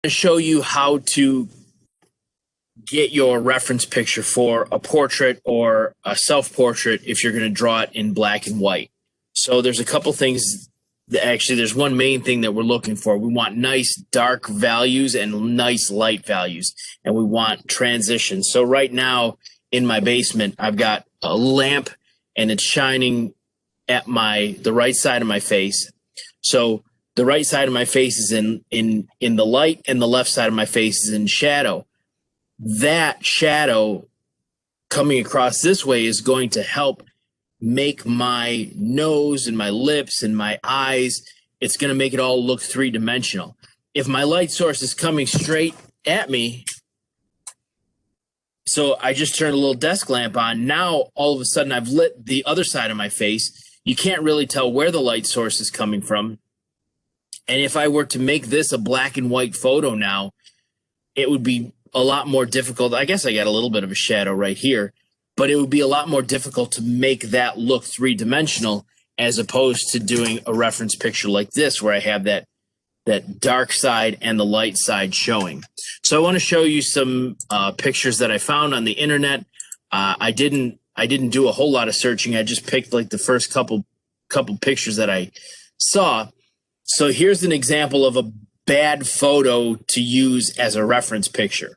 to show you how to get your reference picture for a portrait or a self-portrait if you're going to draw it in black and white. So there's a couple things. Actually, there's one main thing that we're looking for. We want nice dark values and nice light values, and we want transitions. So right now in my basement, I've got a lamp, and it's shining at the right side of my face. So the right side of my face is in the light, and the left side of my face is in shadow. That shadow coming across this way is going to help make my nose and my lips and my eyes, it's going to make it all look three-dimensional. If my light source is coming straight at me, so I just turned a little desk lamp on, now all of a sudden I've lit the other side of my face. You can't really tell where the light source is coming from. And if I were to make this a black and white photo now, it would be a lot more difficult. I guess I got a little bit of a shadow right here, but it would be a lot more difficult to make that look three-dimensional as opposed to doing a reference picture like this where I have that dark side and the light side showing. So I want to show you some pictures that I found on the internet. I didn't do a whole lot of searching. I just picked like the first couple pictures that I saw. So here's an example of a bad photo to use as a reference picture.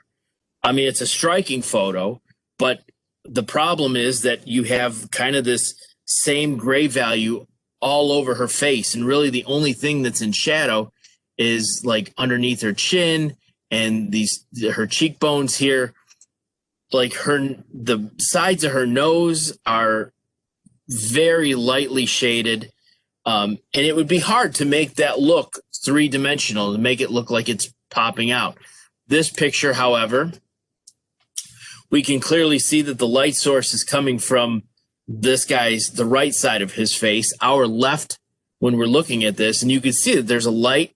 I mean, it's a striking photo, but the problem is that you have kind of this same gray value all over her face. And really the only thing that's in shadow is like underneath her chin and her cheekbones here. Like the sides of her nose are very lightly shaded. And it would be hard to make that look three-dimensional, to make it look like it's popping out. This picture, however, we can clearly see that the light source is coming from the right side of his face, our left when we're looking at this, and you can see that there's a light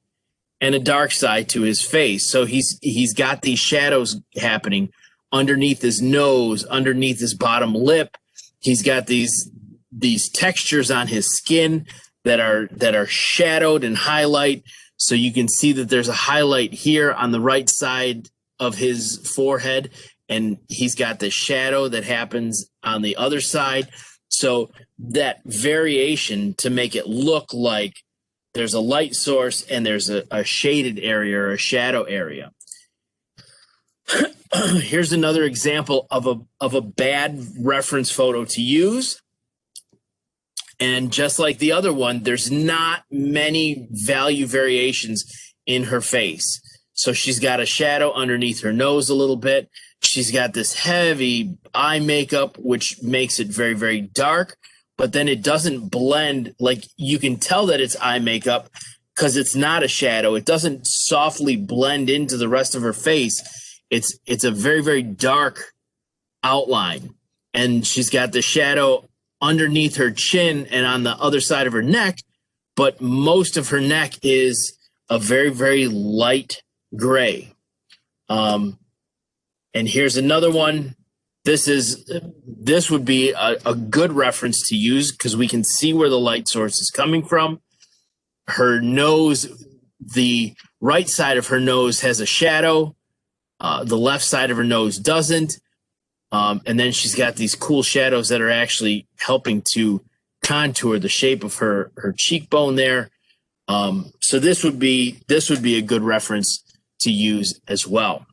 and a dark side to his face. So he's got these shadows happening underneath his nose, underneath his bottom lip. He's got these textures on his skin that are shadowed and highlight. So you can see that there's a highlight here on the right side of his forehead, and he's got the shadow that happens on the other side. So that variation to make it look like there's a light source and there's a shaded area or a shadow area. Here's another example of a bad reference photo to use. And just like the other one, there's not many value variations in her face. So she's got a shadow underneath her nose a little bit. She's got this heavy eye makeup, which makes it very, very dark, but then it doesn't blend. Like you can tell that it's eye makeup because it's not a shadow. It doesn't softly blend into the rest of her face. It's a very, very dark outline. And she's got the shadow underneath her chin and on the other side of her neck, but most of her neck is a very, very light gray. And here's another one. This would be a good reference to use because we can see where the light source is coming from. Her nose, the right side of her nose has a shadow. The left side of her nose doesn't. And then she's got these cool shadows that are actually helping to contour the shape of her cheekbone there. So this would be a good reference to use as well.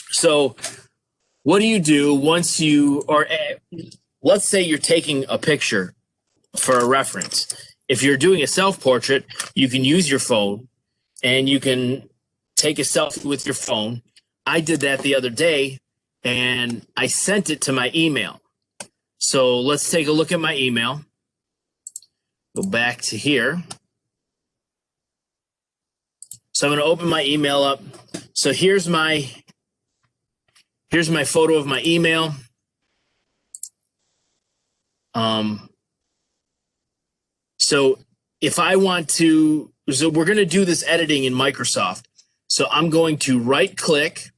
So what do you do once let's say you're taking a picture for a reference. If you're doing a self-portrait, you can use your phone and you can take a selfie with your phone. I did that the other day and I sent it to my email. So let's take a look at my email. Go back to here. So I'm going to open my email up. So here's my photo of my email. So if I want to, so we're going to do this editing in Microsoft. So I'm going to right click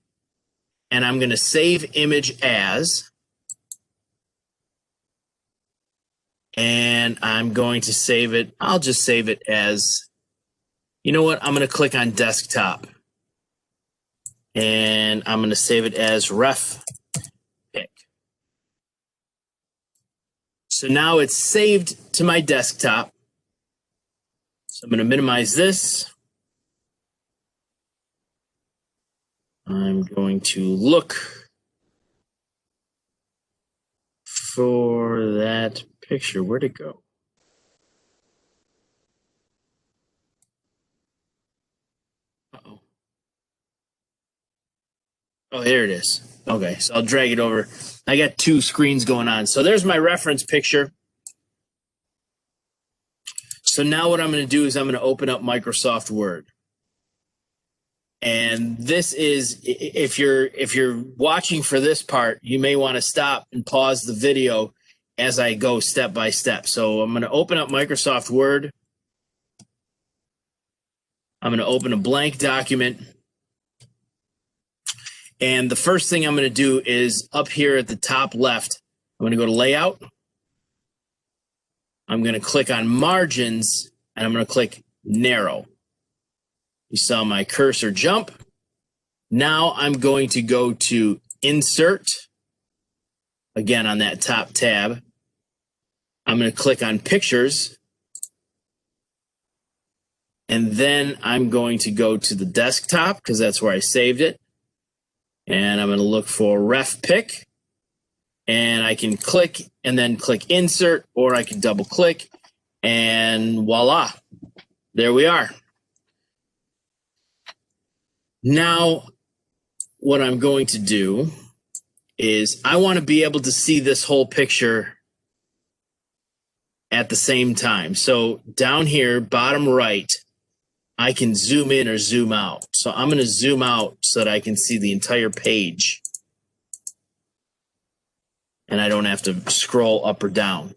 and I'm going to save image as, and I'm going to save it. I'll just save it as, you know what? I'm going to click on desktop. and I'm going to save it as ref pick. So now it's saved to my desktop. So I'm going to minimize this. I'm going to look for that picture. Where'd it go? Uh-oh. Oh, here it is. Okay, so I'll drag it over. I got two screens going on. So there's my reference picture. So now what I'm going to do is I'm going to open up Microsoft Word. And this is, if you're watching for this part, you may want to stop and pause the video as I go step by step. So I'm going to open up Microsoft Word. I'm going to open a blank document. And the first thing I'm going to do is up here at the top left, I'm going to go to Layout. I'm going to click on Margins, and I'm going to click Narrow. You saw my cursor jump. Now I'm going to go to Insert, again on that top tab. I'm going to click on Pictures, and then I'm going to go to the desktop because that's where I saved it. And I'm going to look for Ref Pick, and I can click and then click Insert, or I can double click, and voila, there we are. Now, what I'm going to do is I want to be able to see this whole picture at the same time. So down here, bottom right, I can zoom in or zoom out. So I'm going to zoom out so that I can see the entire page. And I don't have to scroll up or down.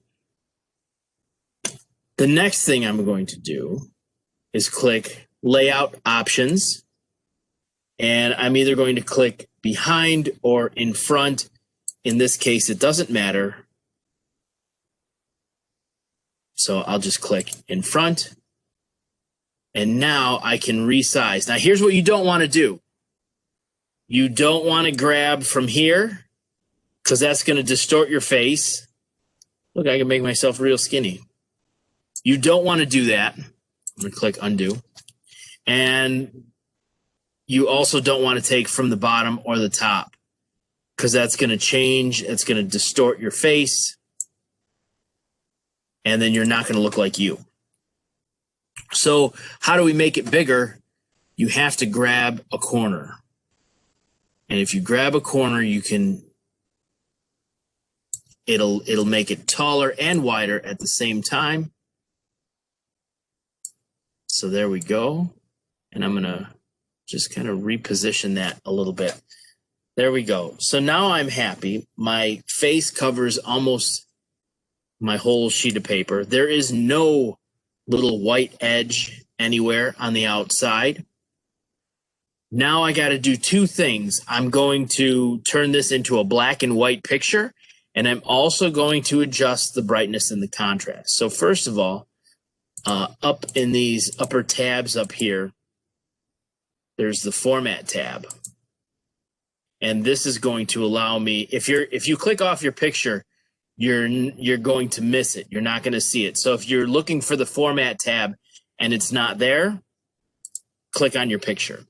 The next thing I'm going to do is click Layout Options. And I'm either going to click behind or in front. In this case, it doesn't matter. So I'll just click in front. And now I can resize. Now here's what you don't want to do. You don't want to grab from here because that's going to distort your face. Look, I can make myself real skinny. You don't want to do that. I'm going to click undo. And you also don't want to take from the bottom or the top because that's going to change. It's going to distort your face. And then you're not going to look like you. So how do we make it bigger? You have to grab a corner. And if you grab a corner, you can, it'll make it taller and wider at the same time. So there we go. And I'm going to just kind of reposition that a little bit. There we go. So now I'm happy. My face covers almost my whole sheet of paper. There is no little white edge anywhere on the outside. Now I got to do two things. I'm going to turn this into a black and white picture, and I'm also going to adjust the brightness and the contrast. So first of all, up in these upper tabs up here, there's the Format tab. And this is going to allow me, if you click off your picture, you're going to miss it. You're not going to see it. So if you're looking for the Format tab and it's not there, click on your picture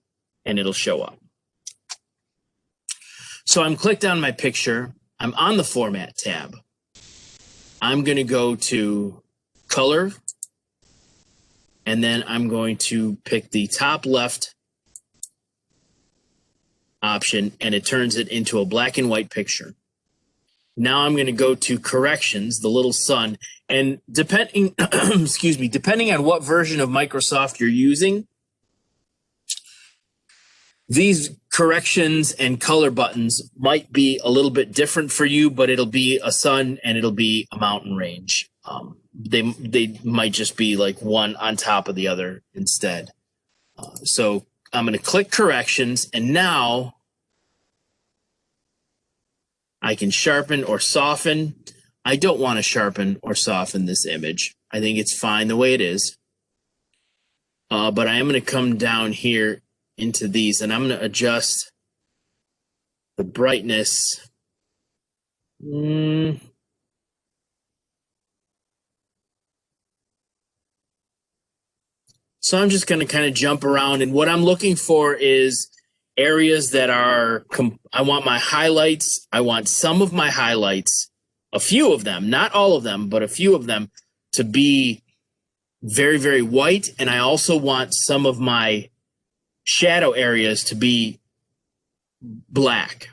and it'll show up. So I'm clicked on my picture. I'm on the Format tab. I'm going to go to Color, and then I'm going to pick the top left option, and it turns it into a black and white picture. Now I'm going to go to Corrections, the little sun, and depending, excuse me, depending on what version of Microsoft you're using, these corrections and color buttons might be a little bit different for you, but it'll be a sun and it'll be a mountain range. They might just be like one on top of the other instead. So I'm going to click Corrections, and now I can sharpen or soften. I don't want to sharpen or soften this image. I think it's fine the way it is. But I am going to come down here into these, and I'm going to adjust the brightness. So I'm just going to kind of jump around, and what I'm looking for is areas that are, I want my highlights. I want some of my highlights, a few of them, not all of them, but a few of them to be very, very white. And I also want some of my shadow areas to be black.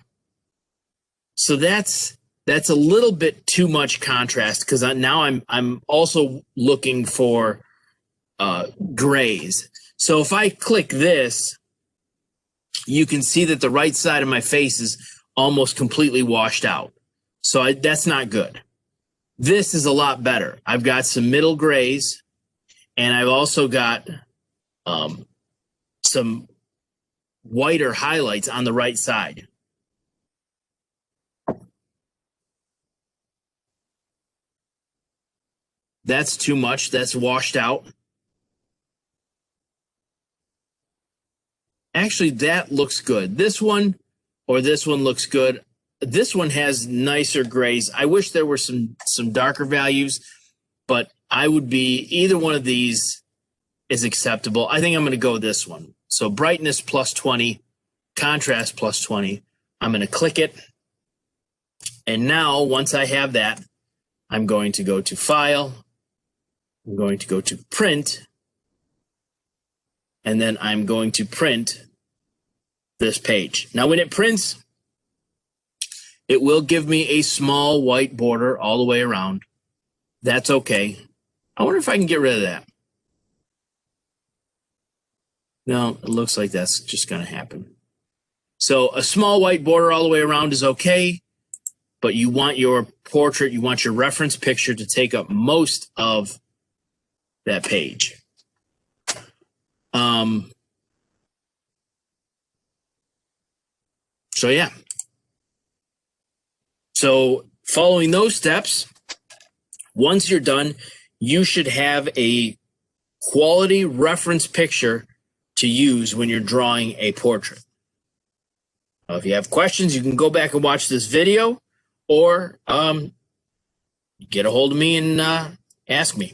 So that's a little bit too much contrast, because now I'm also looking for grays. So if I click this, you can see that the right side of my face is almost completely washed out. So that's not good. This is a lot better. I've got some middle grays, and I've also got some whiter highlights on the right side. That's too much. That's washed out. Actually, that looks good. This one or this one looks good. This one has nicer grays. I wish there were some darker values, but I would be, either one of these is acceptable. I think I'm going to go with this one. So brightness plus 20, contrast plus 20. I'm going to click it. And now, once I have that, I'm going to go to File. I'm going to go to Print. And then I'm going to print this page. Now, when it prints, it will give me a small white border all the way around. That's okay. I wonder if I can get rid of that. No, it looks like that's just going to happen. So a small white border all the way around is okay, but you want your portrait, you want your reference picture to take up most of that page. So yeah. So following those steps, once you're done, you should have a quality reference picture to use when you're drawing a portrait. If you have questions, you can go back and watch this video, or get a hold of me and ask me.